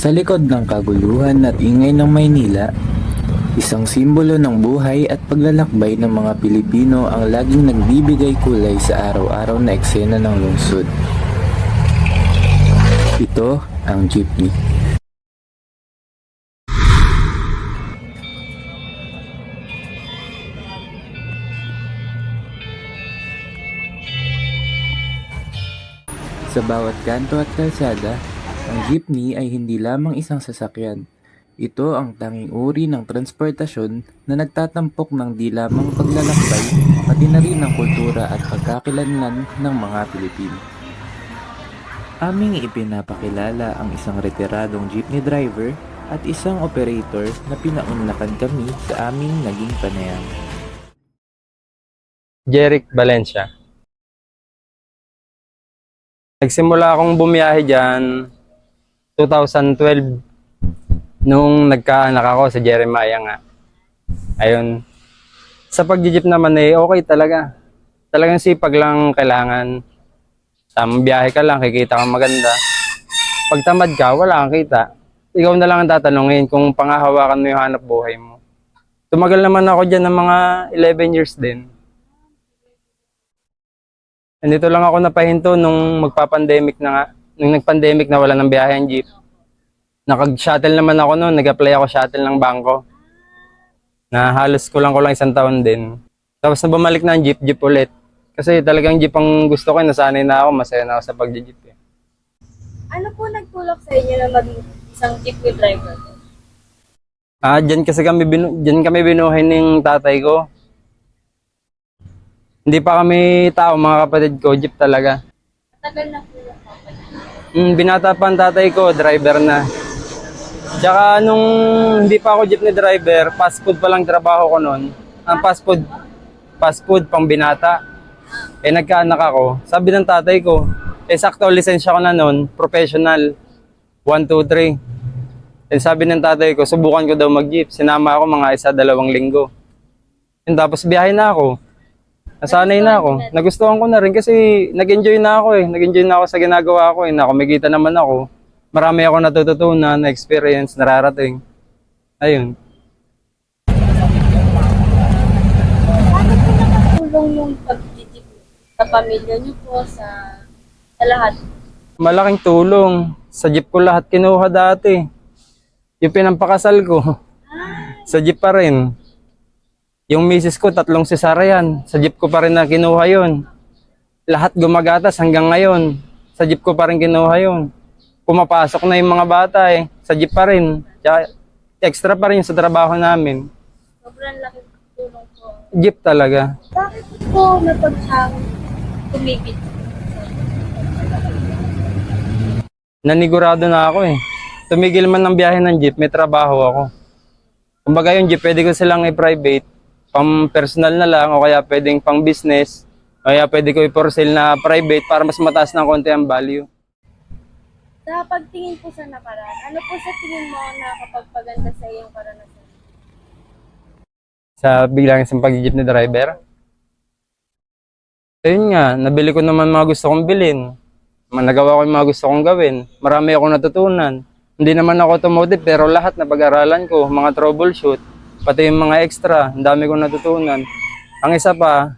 Sa likod ng kaguluhan at ingay ng Maynila, isang simbolo ng buhay at paglalakbay ng mga Pilipino ang laging nagbibigay kulay sa araw-araw na eksena ng lungsod. Ito ang jeepney. Sa bawat kanto at kalsada, ang jeepney ay hindi lamang isang sasakyan. Ito ang tanging uri ng transportasyon na nagtatampok ng di lamang paglalakbay, pati na rin ang kultura at pagkakakilanlan ng mga Pilipino. Aming ipinapakilala ang isang retiradong jeepney driver at isang operator na pinaunlakan kami sa aming naging panayam. Jeric Valencia. Nagsimula akong bumiyahe dyan 2012 nung nagkaanak ako sa Jeremiah nga. Ayun. Sa pag-jeep naman okay talaga. Talagang sipag lang kailangan. Biyahe ka lang, kikita kang maganda. Pag tamad ka, wala kang kita. Ikaw na lang ang tatanungin kung pangahawakan mo yung hanap buhay mo. Tumagal naman ako dyan ng mga 11 years din. Nandito lang ako napahinto nung magpa-pandemic na nga. Nung nag-pandemic na wala ng biyahe ang jeep. Nakag-shuttle naman ako noon. Nag-apply ako shuttle ng bangko. Na halos ko lang isang taon din. Tapos na bumalik na ang jeep ulit. Kasi talagang jeep ang gusto ko. Nasanay na ako. Masaya na ako sa pag-jeep. Ano po nagtulak sa inyo na maging isang jeepney driver? Diyan kami binuhay ng tatay ko. Hindi pa kami tao, mga kapatid ko, jeep talaga. Tagal na po yung company. Binata pa ang tatay ko, driver na. Tsaka nung hindi pa ako jeepney driver, fast food pa lang trabaho ko noon. Ang fast food pang binata. Nagkaanak ako, sabi ng tatay ko, sakto lisensya ko na noon, professional, 1, 2, 3. Sabi ng tatay ko, subukan ko daw mag-jeep. Sinama ako mga 1-2 linggo. Tapos biyahe na ako. Nasanay na ako. Nagustuhan ko na rin kasi nag-enjoy na ako Nag-enjoy na ako sa ginagawa ko Kumikita naman ako. Marami ako natututunan, na-experience, nararating. Ayun. Paano po nakatulong yung pag-jeep sa pamilya niyo po, sa lahat? Malaking tulong. Sa jeep ko lahat kinuha dati. Yung pinampakasal ko, sa jeep pa rin. Yung misis ko, 3 cesarean. Sa jeep ko pa rin na kinuha yun. Lahat gumagatas hanggang ngayon. Sa jeep ko pa rin kinuha yun. Pumapasok na yung mga bata sa jeep pa rin. Tsaka, extra pa rin sa trabaho namin. Sobrang laking tulong po. Jeep talaga. Bakit po napagsang tumigil? Nanigurado na ako Tumigil man ng biyahe ng jeep, may trabaho ako. Kumbaga yung jeep, pwede ko silang i-private. Pang personal na lang o kaya pwedeng pang business. O kaya pwede ko i-for sale na private para mas mataas ng konti ang value. Sa pagtingin po sa nakaraan, ano po sa tingin mo na nakakapagpaganda sa iyong karanasan? Sa biglang isang pag-jeep na driver. Ayun nga, nabili ko naman mga gusto kong bilhin. Nagawa ko yung mga gusto kong gawin. Marami akong natutunan. Hindi naman ako automotive pero lahat na pag-aralan ko, mga troubleshoot, pati yung mga extra, ang dami kong natutunan. Ang isa pa,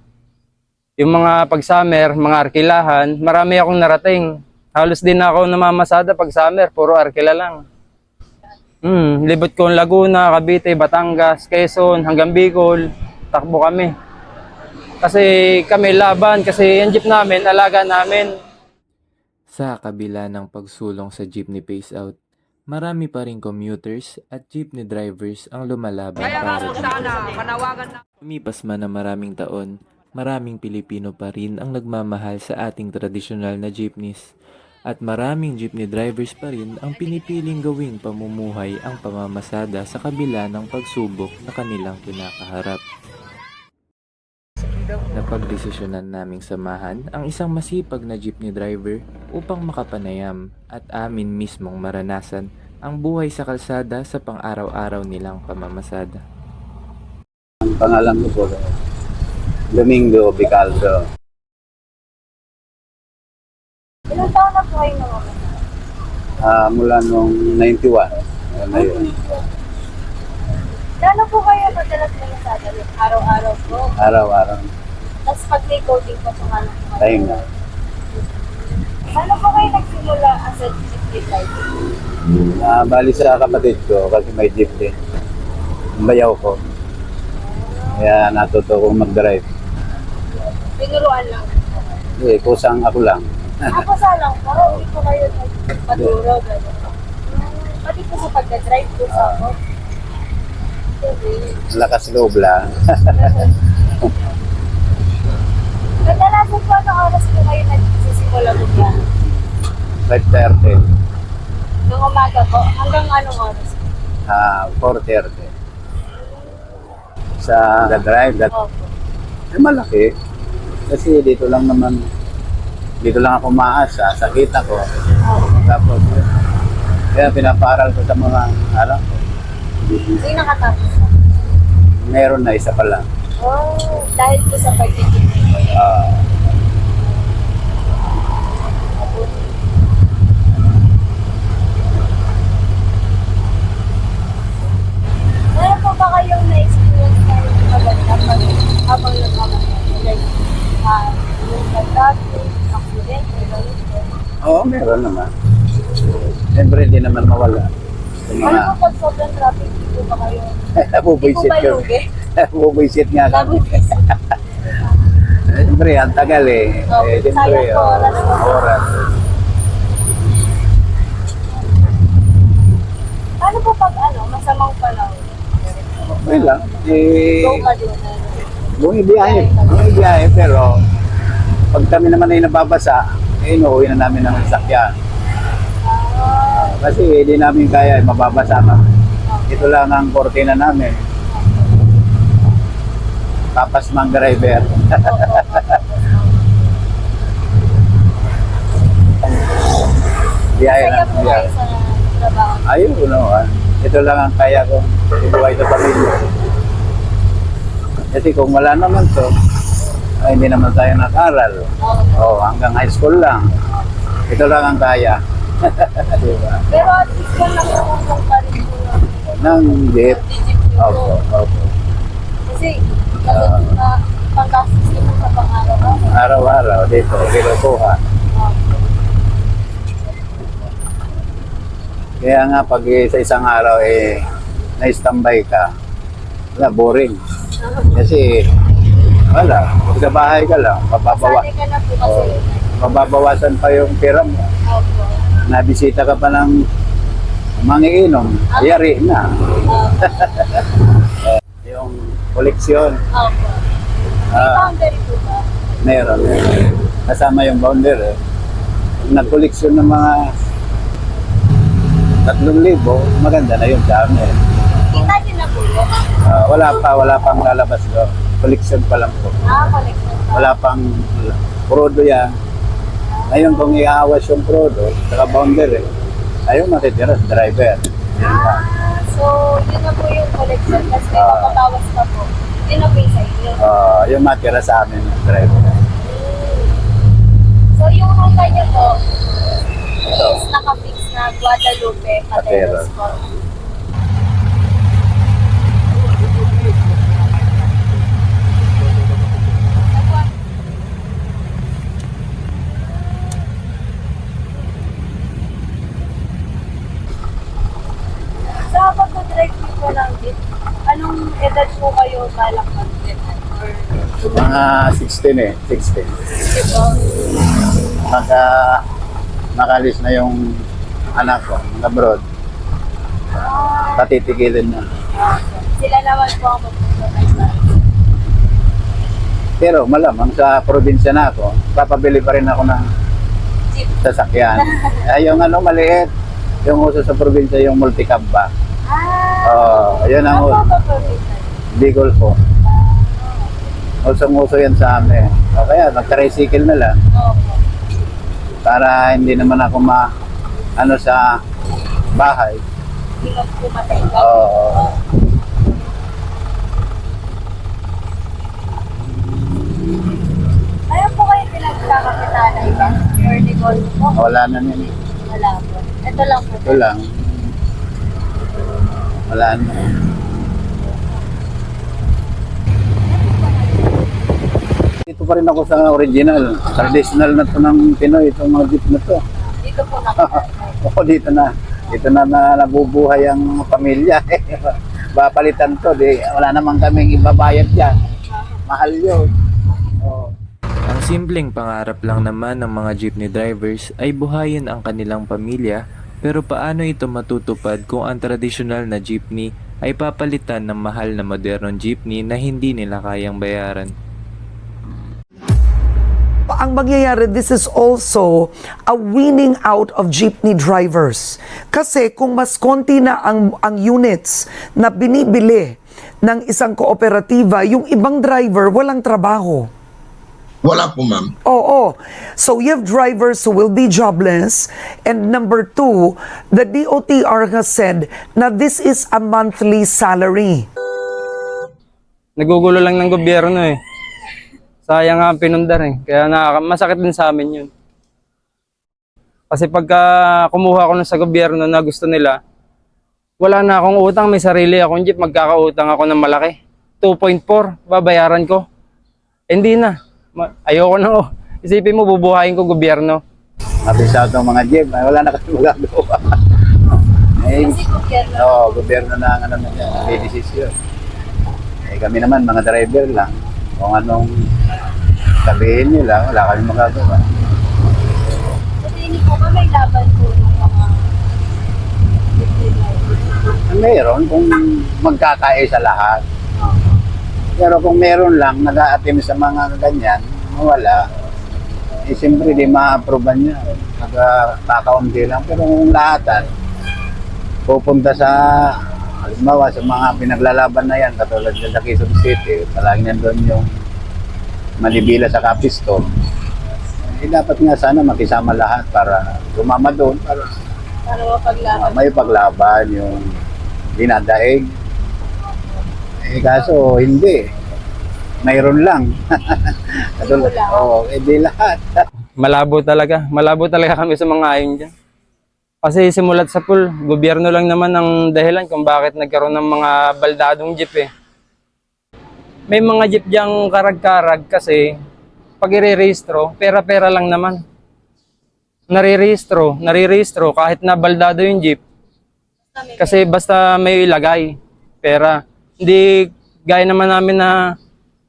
yung mga pag-summer, mga arkilahan, marami akong narating. Halos din ako namamasada pag summer, puro arkila lang. Libot ko ang Laguna, Cavite, Batangas, Quezon, hanggang Bicol, takbo kami. Kasi kami laban, kasi yung jeep namin, alaga namin. Sa kabila ng pagsulong sa jeepney phase out, marami pa rin commuters at jeepney drivers ang lumalaban para lumipas man ng maraming taon, maraming Pilipino pa rin ang nagmamahal sa ating tradisyonal na jeepneys. At maraming jeepney drivers pa rin ang pinipiling gawing pamumuhay ang pamamasada sa kabila ng pagsubok na kanilang kinakaharap. Napagdesisyonan naming samahan ang isang masipag na jeepney driver upang makapanayam at amin mismong maranasan ang buhay sa kalsada sa pang-araw-araw nilang pamamasada. Ang pangalan ko po, Domingo Bicaldo. Ilang taon na po kayo namamasada? Mula nung 91. Ayun na yun. Gano'n po kayo madalas malasada? Araw-araw po. Araw-araw. Tapos pag may coding po, saka na po kayo. Pahinga. Paano po kayo nagsimula as a jeepney driver? Bali sa kapatid ko kasi may jeep din. Ang bayaw ko. Kaya natuto kong mag-drive. Tinuruan lang. Eh, kusang ako lang. Ako sa lang po, hindi po kayo nagpaturo. Gano'n. Pati po sa pagka-drive po sa ako. Lakas loob lang. Kadalasan po anong oras po kayo nagsisimula po yan? 5:30. Nung umaga po, hanggang anong oras? 4:30. Sa drive, Opo. malaki. Kasi dito lang ako maasa sa kita ko. Tapos, kaya pinaparal ko sa mga alam ko. Hindi nakatapos na. Meron na isa pa lang. Oh, dahil po sa pagtitigil po yun. Meron po ba kayong na-experience na yung maganda pag habang nagmamadali? Like, yung pag-traffic, accident, ganun po. Oo, meron naman. Siyempre, hindi naman mawala. Yung Ano mga, po pag sobrang traffic, hindi po ba kayo? Hindi po nabubuisit ba ko. lugi? Nabubuisit nga. Nabubis. Siyempre, ang tagal eh. Oh, Siyempre, sayang po, oras. oras. Paano po pag masamang panahon? Okay lang. Go ka doon. Bumibiyahe, pero pag kami naman ay nababasa, inuwi na namin ng sasakyan. Kasi hindi namin kaya, mababasa ka. Ito lang ang kortina namin. Tapas mang driver. Biyahe Kaya lang, po kayo biyahe. sa trabaho. Ayun, ito lang ang kaya kong ibuhay sa pamilya. Kasi kung wala naman to, ay hindi naman tayo nag-aral. Hanggang high school lang. Ito lang ang kaya. Diba? Pero at least po nakakutong pa rin po Nang jeep. jeep Opo, opo. Kasi panggastos nyo sa pang-araw-araw. Araw-araw dito, kinukuha. Kaya nga pag sa isang araw na-standby ka, wala, boring. Kasi wala, pag sa bahay ka lang, Sanay ka na po kasi. mababawasan pa yung pera mo. Opo. Nabisita ka pa ng mangiinom, yari na. Yung koleksyon, Opo. May boundary po ba? meron. Kasama yung bounder. Pag nagkoleksyon ng mga 3,000, maganda na yun sa amin. Kita din na po yun. Wala pang lalabas doon. Koleksyon pa lang po. Collection pa. Wala pang prodo yan. Ngayon kung iawas yung prodo, saka bounder ayun matitira sa driver. So, yun na po yung collection. Tapos may mapabawas na po. Yun na po yung sa inyo. Yung matira sa amin ng driver. So, yung ruta niyo po is nakafix na Guadalupe, Pateros po. Sa pag-drive niyo po ng jeep, anong edad po kayo balak mag-drive? Or Mga 16 16. ito? Pagka nakalis na yung anak ko, abroad, patitigilin na. Sila naman po ang magpupunta. Pero malamang sa probinsya na ako, papabili pa rin ako ng Jeep. sasakyan. Yung maliit, yung uso sa probinsya, yung multicab ba? Yun ang Ano ba po rin? Bigol po. Usong-uso yan sa amin. Kaya nag-tricycle na lang Opo. para hindi naman ako sa bahay. Hindi mag pumatay ka. Oo. Ayaw po kayo pinagkakakitaan na iba? Or negosyo po? Wala na yun. Wala po. Ito lang po. Ito lang. Wala na. Dito pa rin ako sa original. Traditional na to ng Pinoy, itong mga jeep na to. Dito po nakatay. Oo, dito na. Dito na, nabubuhay ang mga pamilya. Babalitan to, wala namang kaming ibabayad dyan. Mahal yun. Oo. Ang simpleng pangarap lang naman ng mga jeepney drivers ay buhayin ang kanilang pamilya, pero paano ito matutupad kung ang tradisyonal na jeepney ay papalitan ng mahal na modernong jeepney na hindi nila kayang bayaran? Ang mangyayari, this is also a weaning out of jeepney drivers. Kasi kung mas konti na ang units na binibili ng isang kooperatiba, yung ibang driver walang trabaho. Wala po, ma'am. Oo. So you have drivers who will be jobless. And number two, the DOTR has said na this is a monthly salary. Nagugulo lang ng gobyerno eh. Sayang nga ang pinundar eh. Kaya masakit din sa amin yun. Kasi pagka kumuha ko na sa gobyerno na gusto nila, wala na akong utang, may sarili akong jeep, magkakautang ako ng malaki. 2.4, babayaran ko. Hindi na. Ayoko na oh. Isipin mo, bubuhayin ko gobyerno. Mabisado ang mga jeep, ay, wala na kasi magagawa. Eh, Kasi gobyerno. gobyerno na ang ano na yan, may desisyon. Eh, kami naman, mga driver lang. Kung anong sabihin nila, wala kami magagawa. Sa tingin ko ba may laban po ng mga Meron kung magkakaisa lahat. Pero kung meron lang, nag-a-attempt sa mga ganyan, wala. Eh, siyempre, di ma-approvean niya. Nagkakaunti lang. Pero kung lahatan, pupunta sa, halimbawa, sa mga pinaglalaban na yan, katulad sa Quezon City, palagi nandun yung Manibila sa Capiston. Eh, dapat nga sana makisama lahat para lumama doon, para mapaglaban? may paglaban, yung dinadaig. Eh, kaso hindi. Mayroon lang. Katulad, oo, di lahat. Malabo talaga. Malabo talaga kami sa mga ayon dyan. Kasi simulat sa pool, gobyerno lang naman ang dahilan kung bakit nagkaroon ng mga baldadong jeep eh. May mga jeep diyang karag-karag kasi pag i-rehistro, pera-pera lang naman. Nare-rehistro kahit na baldado yung jeep. Kasi basta may ilagay, pera. Hindi gaya naman namin na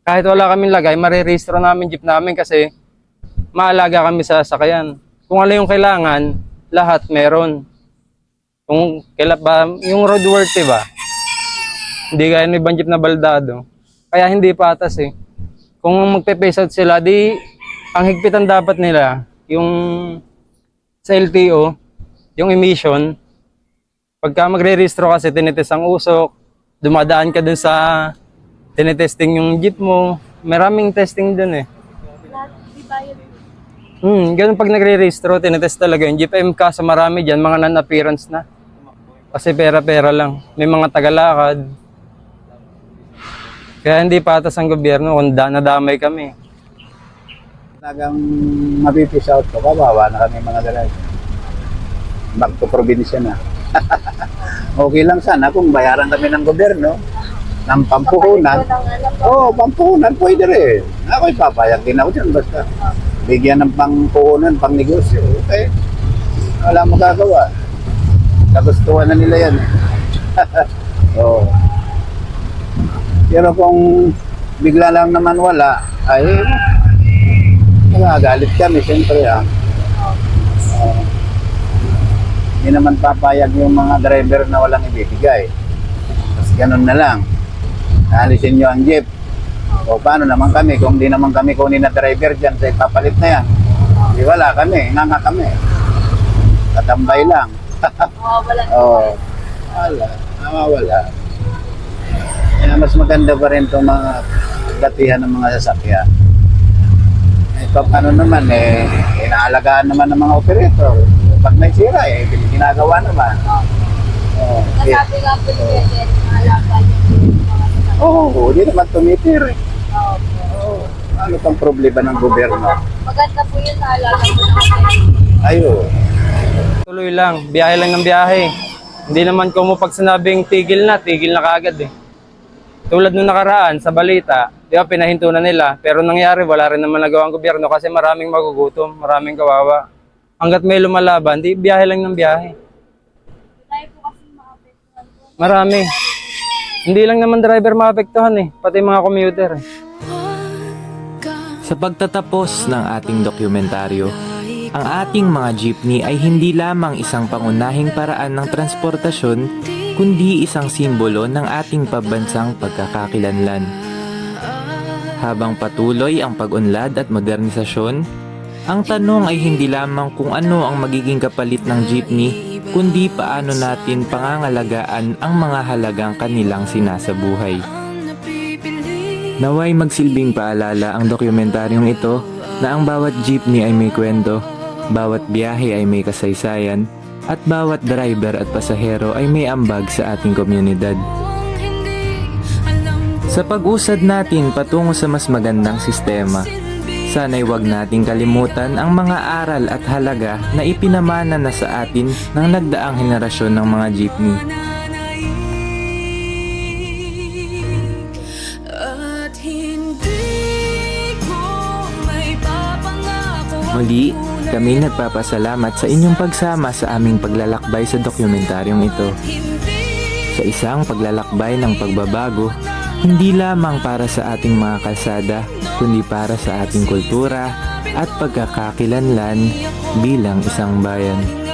kahit wala kaming lagay, marerehistro namin jeep namin kasi maalaga kami sa sasakyan. Kung ano yung kailangan, lahat meron. Kung kailan ba, yung roadworthy ba? Hindi gaya ng ibang jeep na baldado. Kaya hindi patas eh. Kung magpe-phase out sila, di ang higpitan dapat nila, yung sa LTO, yung emission, pagka magre-rehistro kasi tinitest ang usok, dumadaan ka dun sa tinitesting yung jeep mo, maraming testing dun eh. Di ba yun? Ganun pag nagre-rehistro, tinetest talaga yung jeep. Kaso marami dyan, mga non-appearance na. Kasi pera-pera lang. May mga tagalakad. Kaya hindi patas ang gobyerno kung nadamay kami. Talagang mapipis out ko, kawawa na kami mga driver. Back to probinsya na. Okay lang sana kung bayaran kami ng gobyerno, ng pampuhunan. Oo, pampuhunan, pwede rin. Ako'y papayag din ako dyan, basta bigyan ng pangpuhunan, pang negosyo. Okay, wala magagawa. Kagustuhan na nila yan. Oo. Pero kung bigla lang naman wala, ay magagalit kami, siyempre. Hindi naman papayag yung mga driver na walang ibibigay. Tapos ganun na lang. Alisin nyo ang jeep. O paano naman kami kung di naman kami kunin na driver dyan sa ipapalit na yan? Di wala kami, nga kami. Katambay lang. Wala. Oo. Wala. Kaya mas maganda pa rin itong mga datihan ng mga sasakyan. Paano naman inaalagaan naman ng mga operator. Pag may sira ginagawa naman. Nasabi nga po ni Bebe, mahalaga yung mga sasakyan. Oo, hindi naman tumitir. Ano pang problema ng gobyerno? Maganda po yun, naalaga po ng mga Ayo. Tuloy lang, biyahe lang ng biyahe. Hindi naman ko mo pag sinabing tigil na kaagad eh. Tulad nung nakaraan sa balita, di ba pinahinto na nila, pero nangyari wala rin naman nagawa ang gobyerno kasi maraming magugutom, maraming kawawa. Hanggat may lumalaban, di biyahe lang ng biyahe. Tayo po kasi maapektuhan po. Marami. Hindi lang naman driver maapektuhan eh, pati mga commuter eh. Sa pagtatapos ng ating dokumentaryo, ang ating mga jeepney ay hindi lamang isang pangunahing paraan ng transportasyon, kundi isang simbolo ng ating pambansang pagkakakilanlan. Habang patuloy ang pag-unlad at modernisasyon, ang tanong ay hindi lamang kung ano ang magiging kapalit ng jeepney, kundi paano natin pangangalagaan ang mga halagang kanilang sinasabuhay. Naway magsilbing paalala ang dokumentaryong ito na ang bawat jeepney ay may kwento, bawat biyahe ay may kasaysayan, at bawat driver at pasahero ay may ambag sa ating komunidad. Sa pag-usad natin patungo sa mas magandang sistema, sana'y huwag nating kalimutan ang mga aral at halaga na ipinamana na sa atin ng nagdaang henerasyon ng mga jeepney. Muli, kami nagpapasalamat sa inyong pagsama sa aming paglalakbay sa dokumentaryong ito. Sa isang paglalakbay ng pagbabago, hindi lamang para sa ating mga kalsada, kundi para sa ating kultura at pagkakakilanlan bilang isang bayan.